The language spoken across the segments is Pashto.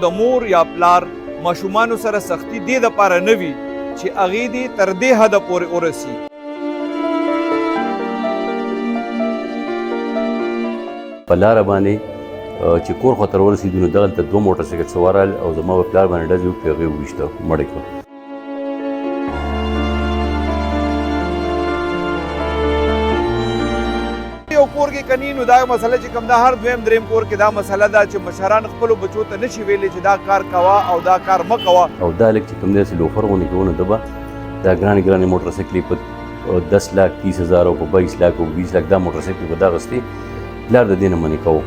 د مور یا پلار ماشومانو سره سختی دې دپاره نه وي چې هغې دې تر دې حده پورې ورسي. په لاره باندې چې کور خواته راورسېدو نو دغلته دوه موټر سایکل سوار رال او زما په پلار باندې ډزې وکړې هغې وویشته مړ یې کړه. یو کور کې کني نو دا مسله چې کوم دا هر دویم دریم کور کې دا مسله ده چې مشران خپلو بچو ته نشي ویلی چې دا کار کوه او دا کار مه کوه. او دا هلک چې کوم دی داسې لوفر غوندې کوي نو ده به دا ګرانې ګرانې موټر سایکلې په 10 لاک 30,000 او په 22 لاک او 20 لاک دا موټر سایکلې به دا اخېستې پلار د دې نه منې کوو.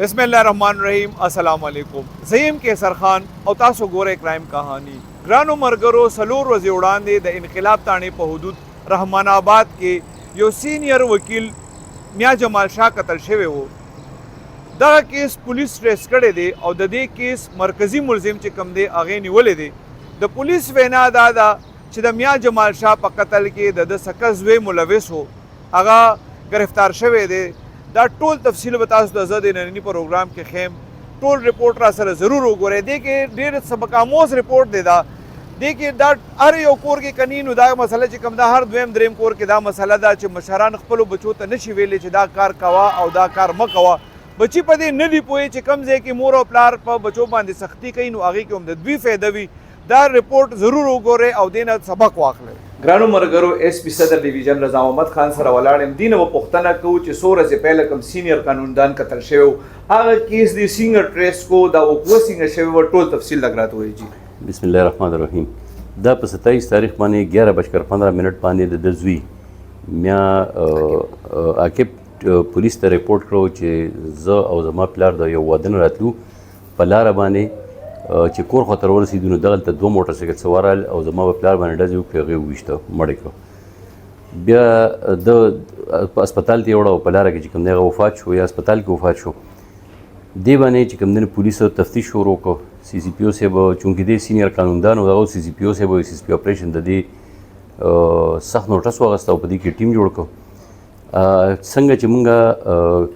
بسم الله الرحمن الرحیم. السلام علیکم. زیم کیسر خان او تاسو ګورئ کرایم کہانی. ګرانو ملګرو، څلور ورځې وړاندې د انقلاب تاڼې په حدود رحمان آباد کې یو سینیر وکیل میاں جمال شاه قتل شوی و. دغه کیس پولیس ټریس کړی دی او د دې کیس مرکزی ملزم چې کوم دی هغې نیولی دی. د پولیس وینا دا ده چې د میاں جمال شاه په قتل کې د سکه زوی ملوث و، هغه گرفتار شوی دی. دا ټول تفصیل به تاسو ته زه د ننني پروګرام کې ښیم. ټول رپورټ را سره ضرور وګورئ. دې کې ډېر سبق آموز رپورټ دی. دا دې کې دا هر یو کور کې کني نو دا مسله چې کوم دا هر دویم دریم کور کې دا مسله ده چې مشران خپلو بچو ته نشي ویلی چې دا کار کوه او دا کار مه کوه. بچي په دې نه دي پوهې چې کوم ځای کې مور او پلار په بچو باندې سختی کوي نو هغې کې هم د دوی فایده وي. دا رپورټ ضرور وګورئ او دې نه سبق واخلئ. ګرانو ملګرو، ایس پی صدر ډیویژن رضا محمد خان سره ولاړ یم. دې نه به پوښتنه کوو چې څو ورځې پهله کوم سینیر قانوندان قتل شوی و، هغه کیس دې څنګه ټریس کو، دا وقوع څنګه شوی و، ټول تفصیل لږ راته ووایئ. بسم الله الرحمن الرحیم. دا په 27 تاریخ باندې 11:15 باندې د ده زوی میاں عاقب پولیس ته رپورټ کړو چې زه او زما پلار د یو واده نه راتلو، په لاره باندې چې کور خواته راورسېدو نو دغلته دوه موټر سایکل سوار رال او زما په پلار باندې ډزې وکړې هغې وویشته مړ یې کړه. بیا ده په اسپتال ته یوړه او په لاره کې چې کوم دی هغه وفات شو یا اسپتال کې وفات شو. دې باندې چې کوم دی پولیسو تفتیش شروع کړو. سی سی پی او صاحب چونکې دی سینیر قانوندان او دغه سی سی پی او صاحب سی سی پی اپریشن د دې سخت نوټس واخیسته او په دې کې ټیم جوړ کړو. څنګه چې مونږ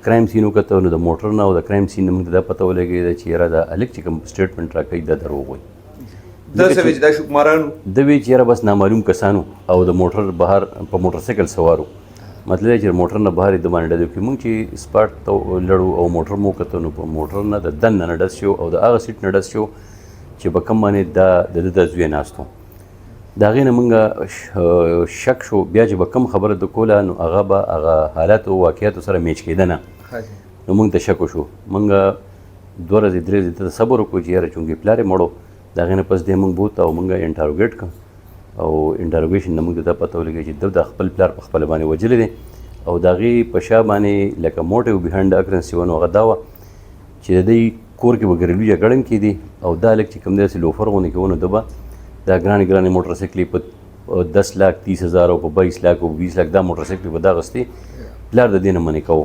کرایم سین وکته نو د موټر نه او د کرایم سین نه مونږ ته دا پته ولګېده چې یاره دا هلک چې کوم سټیټمنټ راکوي دا دروغ وایي. دا څه وایي چې دا شکماران وو؟ ده وایي چې یاره بس نامعلوم کسانو او د موټر بهر په موټر سایکل سوار وو. مطلب دی چې موټر نه بهر یې د باندې ډز وکړي. مونږ چې سپاټ ته لړو او موټر مو وکته نو په موټر نه د دننه نه ډز شو او د هغه سیټ نه ډز شو چې په کوم باندې دا د ده د زوی ناست و. د هغې نه مونږ شک شو. بیا چې به کوم خبره د کوله نو هغه به هغه حالاتو واقعیاتو سره میچ کېده نه، نو مونږ ته شک وشو. مونږ 2 ورځې 3 ورځې ته صبر وکړو چې یاره چونکې پلار یې مړ و. د هغې نه پس دی مونږ بوته او مونږ انټاروګیټ کړه او انټاروګیشن نه مونږ ته دا پته ولګوي چې ده د خپل پلار په خپله باندې وجلی دی او د هغې په شا باندې لکه موټیو بیهایند اکرنس یوه نو هغه دا وه چې د دوی کور کې به ګریلوي جګړه کېدي او دا هلک چې کوم دی داسې لوفر غوندې کوي نو ده به دا ګرانې ګرانې موټر سایکلې په 10 لاک 30,000 او په 22 لاک او 20 لاک دا موټر سایکلې به دا اخېستې پلار د دې نه منې کوو.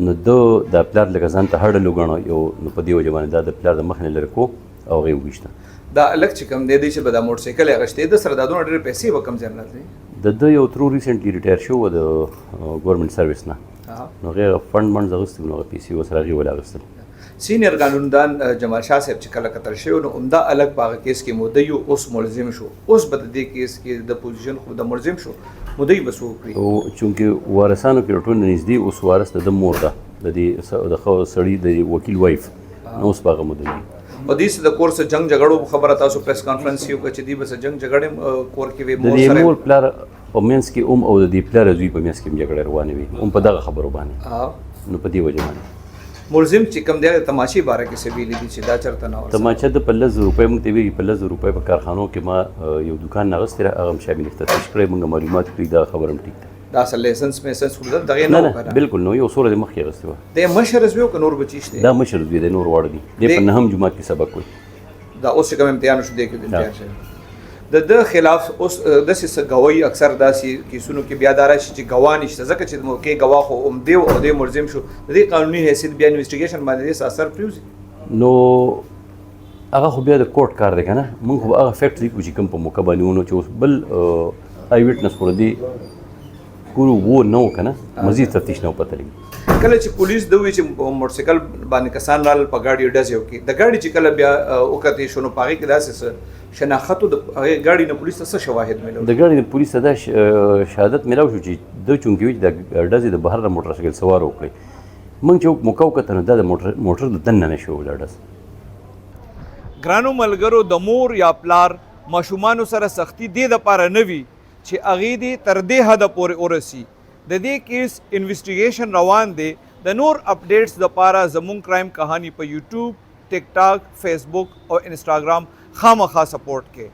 نو ده دا پلار لکه ځان ته هډل وګڼه یو، نو په دې وجه باندې دا د پلار د مخ نه لرې کو او هغې وویشته. دا هلک چې کوم دی چې به دا موټر سایکل یې اخېستی ده سره دا دونه ډېرې پیسې به کوم ځای نه راتلې؟ د ده یو ترو ریسنټلی ریټایر شو و د ګورنمنټ سروس نه، نو هغې هغه فنډ منډ اخېستي نو هغه پیسې ورسره هغې ولې اخېستل. سینیر قانوندان جمال شاه صاحب چې کله قتل شوی نو عمده هلک په هغه کیس کې مدعي اوس ملزم شو. اوس به د دې کیس کې د پوزیشن خو د ملزم شو، مدعي به څه وکړي؟ او چونکې وارثانو کې ټول نږدې اوس وارث د ده مور ده، د دې د سړي د وکیل وایف، نو اوس په هغه مدعي. او دې د کور سره جنګ جګړو خبره تاسو پریس کانفرنس یو کړه چې دې بس جنګ جګړې کور کې وي د دې مور پلار په منځ کې او د دې پلار زوی په منځ کې جګړه روانه وي په دغه خبرو باندې. نو په دې وجه باندې ملزم چې کوم دی تماشې باره کې څه ویلي دي چې دا چېرته نه تماچه د 15,000 روپۍ موږ ته ویلي 15,000 روپۍ په کارخانو کې ما یو دوکان نه اخیستی هغه هم شامل تفتیش کړی موږ معلومات کړي دا خبره هم ټیک ده. دا اصل لایسنس میسنس خو دغې نه نه بالکل نو یو څو ورځې مخکې اخیستې وه. دی مشر زوی که نور بچي شته؟ دا مشر زوی دی، نور واړه دي. دی په 9 جومات کې سبق کوي. دا اوس چې کوم امتحان شو دی کې امتحان شوی د ده خلاف اوس داسې څه ګواهي اکثر داسې کیسونو کې بیا دا راشي چې ګواه نشته ځکه چې موقع ګواه خو عمدې او دی ملزم شو د دې قانوني حیثیت بیا انویسټیګیشن باندې دې اثر پرېوځي. نو هغه خو بیا د کورټ کار دی که نه، موږ خو هغه فیکټ لیکو چې کوم په موقع باندې ونو چې اوس بل آی وټنس خو د دې کورو و نه و که نه، مزید تفتیش نه و پته لګي. کله چې پولیس دوی چې موټرسایکل باندې کسان رال په گاډي ډز یو کی د گاډي چې کله بیا وکړې شنو پاغي کې داسې شناختو د گاډي نه پولیس ته شواهد ملو د ګاډي د پولیس ته دا شهادت ملاو شو چې د چونکی د ډزې د بهر د موټرسایکل سوار وکړي موږ چې موقع وکتل نو دا د موټر د دننه نه شو دا ډز. ګرانو ملګرو د مور یا پلار ماشومانو سره سختی دې دپاره نه وي چې هغې دې تر دې حده پورې ورسي. د دې کیس انویسټیګیشن روان دی. د نور اپډیټس دپاره زموږ کرائم کہانی په یوټیوب، ټیک ټاک، فیسبوک او انسټاګرام خامخا سپورټ کې.